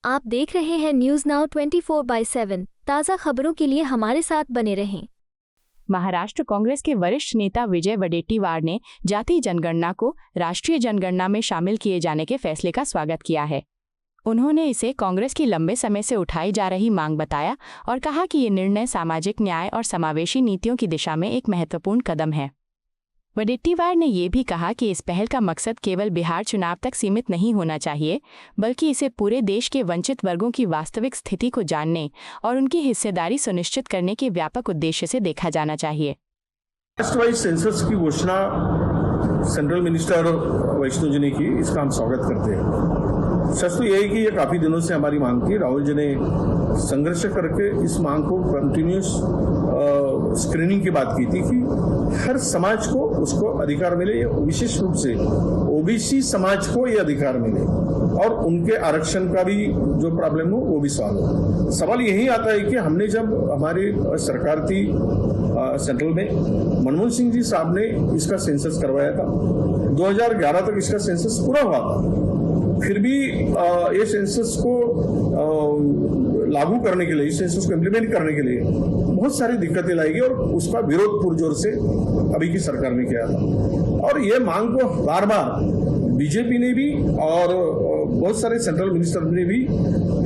आप देख रहे हैं न्यूज नाउ 24/7। ताज़ा खबरों के लिए हमारे साथ बने रहें। महाराष्ट्र कांग्रेस के वरिष्ठ नेता विजय वडेट्टीवार ने जातीय जनगणना को राष्ट्रीय जनगणना में शामिल किए जाने के फैसले का स्वागत किया है। उन्होंने इसे कांग्रेस की लंबे समय से उठाई जा रही मांग बताया और कहा कि ये निर्णय सामाजिक न्याय और समावेशी नीतियों की दिशा में एक महत्वपूर्ण कदम है। वडेट्टीवार ने ये भी कहा कि इस पहल का मकसद केवल बिहार चुनाव तक सीमित नहीं होना चाहिए, बल्कि इसे पूरे देश के वंचित वर्गों की वास्तविक स्थिति को जानने और उनकी हिस्सेदारी सुनिश्चित करने के व्यापक उद्देश्य से देखा जाना चाहिए। कास्ट वाइज सेंसस की घोषणा सेंट्रल मिनिस्टर वैष्णव जी ने की, इसका हम स्वागत करते हैं। सच तो यही कि ये काफी दिनों से हमारी मांग थी। राहुल जी ने संघर्ष करके इस मांग को कंटिन्यूस स्क्रीनिंग की बात की थी कि हर समाज को उसको अधिकार मिले, विशेष रूप से ओबीसी समाज को ये अधिकार मिले और उनके आरक्षण का भी जो प्रॉब्लम हो वो भी सॉल्व हो। सवाल यही आता है कि हमने जब हमारी सरकार थी सेंट्रल में, मनमोहन सिंह जी साहब ने इसका सेंसस करवाया था। 2011 तक इसका सेंसस पूरा हुआ था। फिर भी ये सेंसस को लागू करने के लिए, इस सेंसस को इम्प्लीमेंट करने के लिए बहुत सारी दिक्कतें लाएगी और उसका विरोध पुरजोर से अभी की सरकार ने किया था। और ये मांग को बार बार बीजेपी ने भी और बहुत सारे सेंट्रल मिनिस्टर ने भी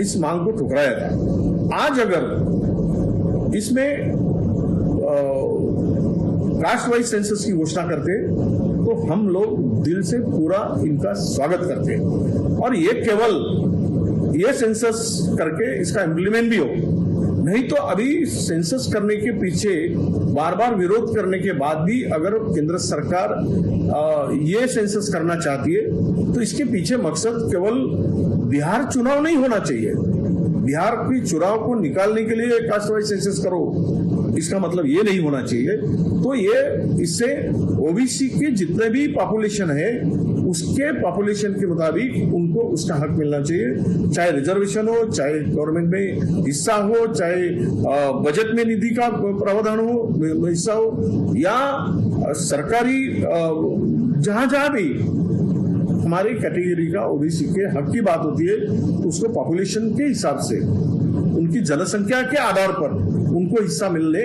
इस मांग को ठुकराया था। आज अगर इसमें कास्ट वाइज सेंसस की घोषणा करते तो हम लोग दिल से पूरा इनका स्वागत करते और ये केवल ये सेंसस करके इसका इम्प्लीमेंट भी हो। नहीं तो अभी सेंसस करने के पीछे बार बार विरोध करने के बाद भी अगर केंद्र सरकार ये सेंसस करना चाहती है तो इसके पीछे मकसद केवल बिहार चुनाव नहीं होना चाहिए। बिहार की चुनाव को निकालने के लिए कास्ट वाइज सेंसस करो, इसका मतलब ये नहीं होना चाहिए। तो ये इससे ओबीसी के जितने भी पॉपुलेशन है उसके पॉपुलेशन के मुताबिक उनको उसका हक मिलना चाहिए, चाहे रिजर्वेशन हो, चाहे गवर्नमेंट में हिस्सा हो, चाहे बजट में निधि का प्रावधान हो हिस्सा हो, या सरकारी जहां जहां भी हमारी कैटेगरी का ओबीसी के हक की बात होती है तो उसको पॉपुलेशन के हिसाब से, उनकी जनसंख्या के आधार पर उनको हिस्सा मिलने,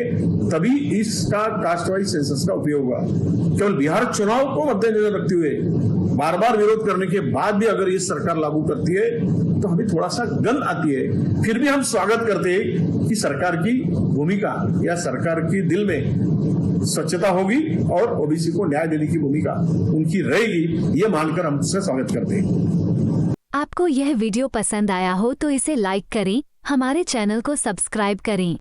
तभी इसका कास्ट वाइज सेंसस का उपयोग होगा। केवल बिहार चुनाव को मद्देनजर रखते हुए बार बार विरोध करने के बाद भी अगर ये सरकार लागू करती है तो हमें थोड़ा सा गंध आती है। फिर भी हम स्वागत करते हैं कि सरकार की भूमिका या सरकार की दिल में स्वच्छता होगी और ओबीसी को न्याय देने की भूमिका उनकी रहेगी, ये मानकर हम उसका स्वागत करते हैं। आपको यह वीडियो पसंद आया हो तो इसे लाइक करें, हमारे चैनल को सब्सक्राइब करें।